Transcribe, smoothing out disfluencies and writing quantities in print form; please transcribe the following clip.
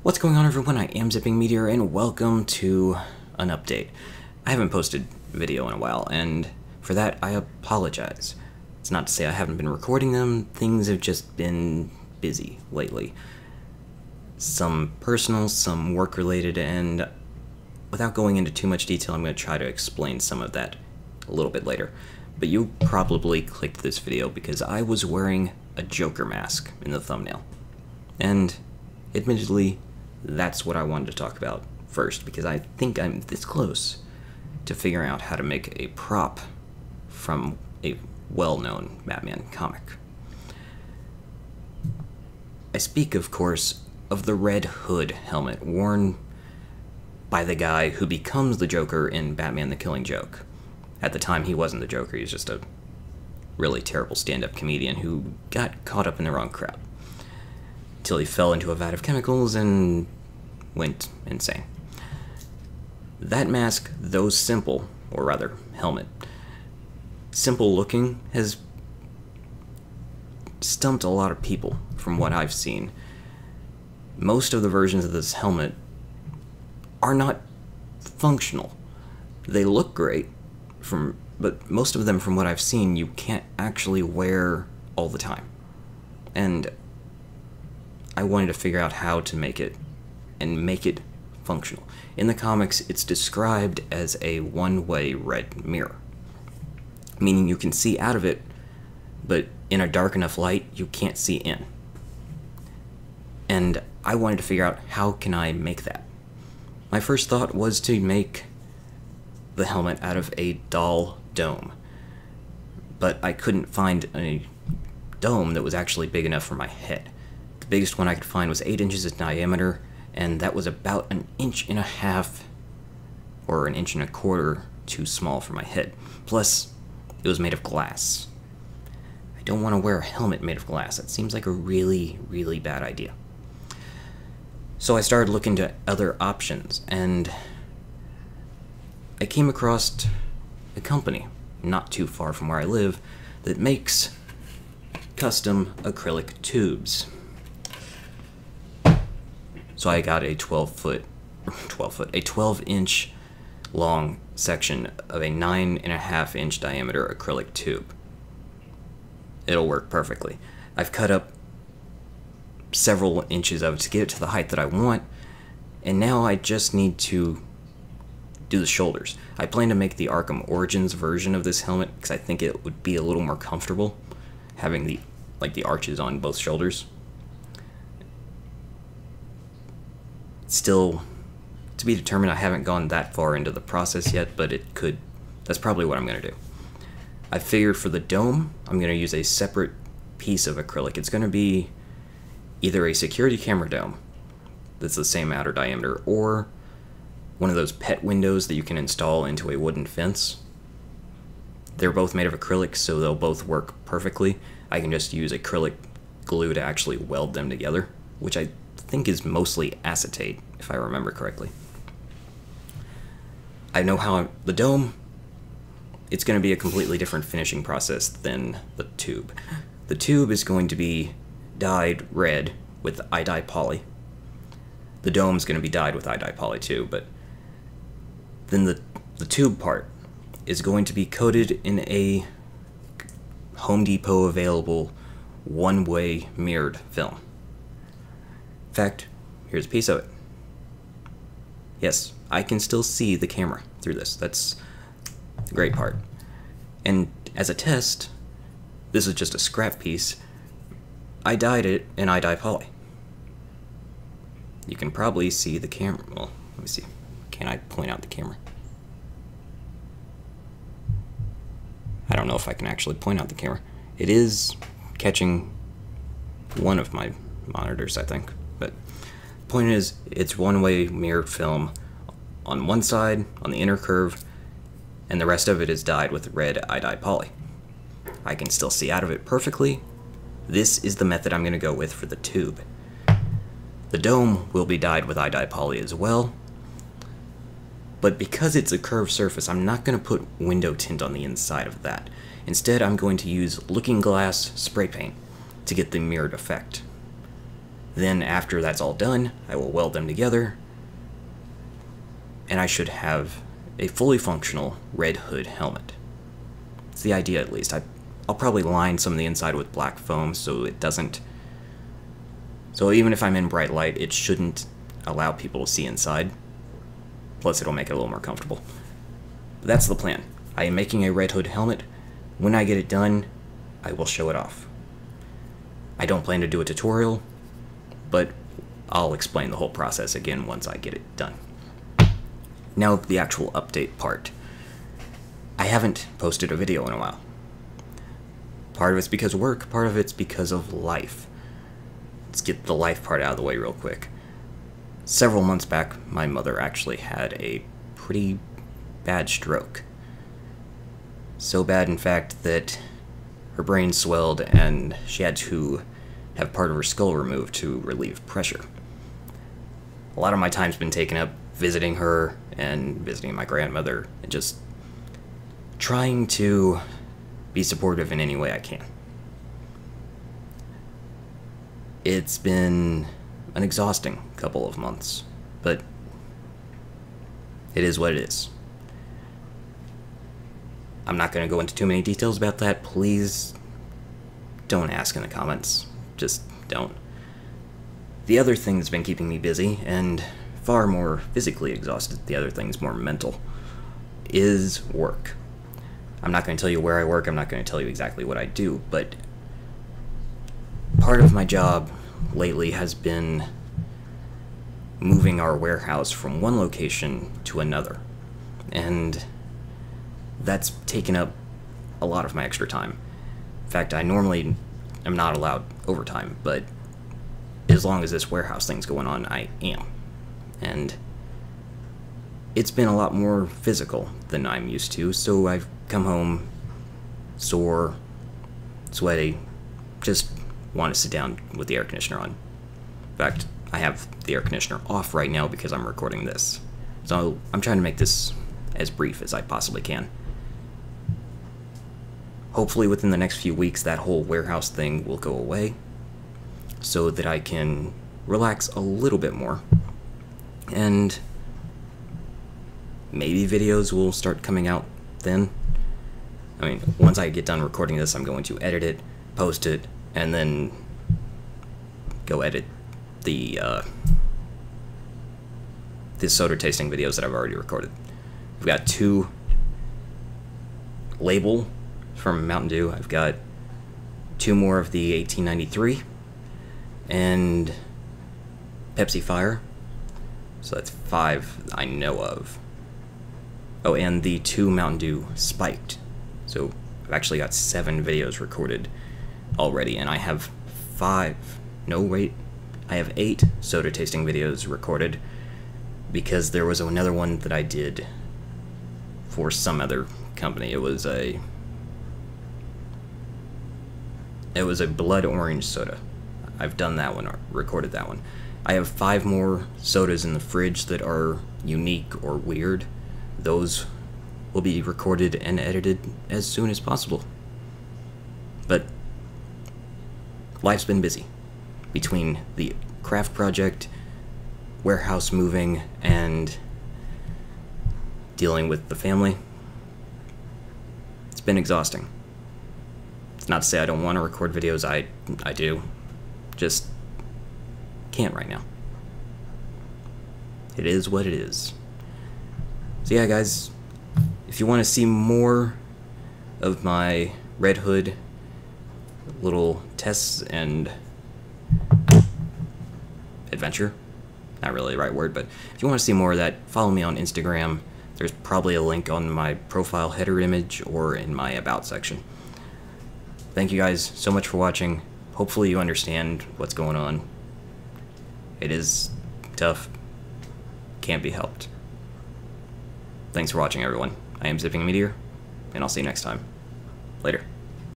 What's going on, everyone? I am ZippingMeteor, and welcome to an update. I haven't posted video in a while, and for that, I apologize. It's not to say I haven't been recording them, things have just been busy lately. Some personal, some work-related, and without going into too much detail, I'm going to try to explain some of that a little bit later. But you probably clicked this video because I was wearing a Joker mask in the thumbnail. And admittedly, that's what I wanted to talk about first, because I think I'm this close to figuring out how to make a prop from a well-known Batman comic. I speak, of course, of the Red Hood helmet worn by the guy who becomes the Joker in Batman the Killing Joke. At the time, he wasn't the Joker, he was just a really terrible stand-up comedian who got caught up in the wrong crowd, till he fell into a vat of chemicals and went insane. That mask, though simple, or rather, helmet, simple looking, has stumped a lot of people from what I've seen. Most of the versions of this helmet are not functional. They look great, but most of them, from what I've seen, you can't actually wear all the time. And I wanted to figure out how to make it, and make it functional. In the comics, it's described as a one-way red mirror, meaning you can see out of it, but in a dark enough light, you can't see in. And I wanted to figure out, how can I make that? My first thought was to make the helmet out of a doll dome, but I couldn't find a dome that was actually big enough for my head. The biggest one I could find was 8 inches in diameter, and that was about 1.5 inches or 1.25 inches too small for my head. Plus, it was made of glass. I don't want to wear a helmet made of glass. That seems like a really, really bad idea. So I started looking to other options, and I came across a company not too far from where I live that makes custom acrylic tubes. So I got a 12-inch long section of a 9.5 inch diameter acrylic tube. It'll work perfectly. I've cut up several inches of it to get it to the height that I want, and now I just need to do the shoulders. I plan to make the Arkham Origins version of this helmet because I think it would be a little more comfortable having the arches on both shoulders. Still to be determined. I haven't gone that far into the process yet, but it could. That's probably what I'm going to do. I figured for the dome, I'm going to use a separate piece of acrylic. It's going to be either a security camera dome that's the same outer diameter, or one of those pet windows that you can install into a wooden fence. They're both made of acrylic, so they'll both work perfectly. I can just use acrylic glue to actually weld them together, which I think is mostly acetate, if I remember correctly. I know how the dome, it's going to be a completely different finishing process than the tube. The tube is going to be dyed red with iDye poly. The dome's going to be dyed with iDye poly too, but then the tube part is going to be coated in a Home Depot available one-way mirrored film. In fact, here's a piece of it. Yes, I can still see the camera through this. That's the great part. And as a test, this is just a scrap piece. I dyed it in iDye poly. You can probably see the camera. Well, let me see. Can I point out the camera? I don't know if I can actually point out the camera. It is catching one of my monitors, I think. But the point is, it's one-way mirrored film on one side, on the inner curve, and the rest of it is dyed with red iDye poly. I can still see out of it perfectly. This is the method I'm going to go with for the tube. The dome will be dyed with iDye poly as well, but because it's a curved surface, I'm not going to put window tint on the inside of that. Instead, I'm going to use looking glass spray paint to get the mirrored effect. Then after that's all done, I will weld them together, and I should have a fully functional red hood helmet. It's the idea, at least. I'll probably line some of the inside with black foam so it doesn't... So even if I'm in bright light, it shouldn't allow people to see inside. Plus, it'll make it a little more comfortable. But that's the plan. I am making a red hood helmet. When I get it done, I will show it off. I don't plan to do a tutorial, but I'll explain the whole process again once I get it done. Now, the actual update part. I haven't posted a video in a while. Part of it's because of work, part of it's because of life. Let's get the life part out of the way real quick. Several months back, my mother actually had a pretty bad stroke. So bad, in fact, that her brain swelled and she had to have part of her skull removed to relieve pressure. A lot of my time's been taken up visiting her and visiting my grandmother and just trying to be supportive in any way I can. It's been an exhausting couple of months, but it is what it is. I'm not going to go into too many details about that. Please don't ask in the comments. Just don't. The other thing that's been keeping me busy, and far more physically exhausted, the other thing's more mental, is work. I'm not going to tell you where I work, I'm not going to tell you exactly what I do, but part of my job lately has been moving our warehouse from one location to another, and that's taken up a lot of my extra time. In fact, I normally am not allowed overtime, but as long as this warehouse thing's going on, I am. And it's been a lot more physical than I'm used to, so I've come home sore, sweaty, just want to sit down with the air conditioner on. In fact, I have the air conditioner off right now because I'm recording this. So I'm trying to make this as brief as I possibly can. Hopefully within the next few weeks that whole warehouse thing will go away so that I can relax a little bit more. And maybe videos will start coming out then. I mean, once I get done recording this, I'm going to edit it, post it, and then go edit the soda tasting videos that I've already recorded. I've got 2 label from Mountain Dew. I've got 2 more of the 1893 and Pepsi Fire. So that's 5 I know of. Oh, and the 2 Mountain Dew Spiked. So I've actually got 7 videos recorded already, and I have 5. No, wait. I have 8 soda tasting videos recorded because there was another one that I did for some other company. It was a blood orange soda. I've done that one, or recorded that one. I have 5 more sodas in the fridge that are unique or weird. Those will be recorded and edited as soon as possible. But life's been busy. Between the craft project, warehouse moving, and dealing with the family, it's been exhausting. It's not to say I don't want to record videos, I do. Just can't right now. It is what it is. So yeah, guys, if you want to see more of my Red Hood little tests and adventure, not really the right word, but if you want to see more of that, follow me on Instagram. There's probably a link on my profile header image or in my About section. Thank you guys so much for watching. Hopefully you understand what's going on. It is tough. Can't be helped. Thanks for watching, everyone. I am ZippingMeteor, and I'll see you next time. Later.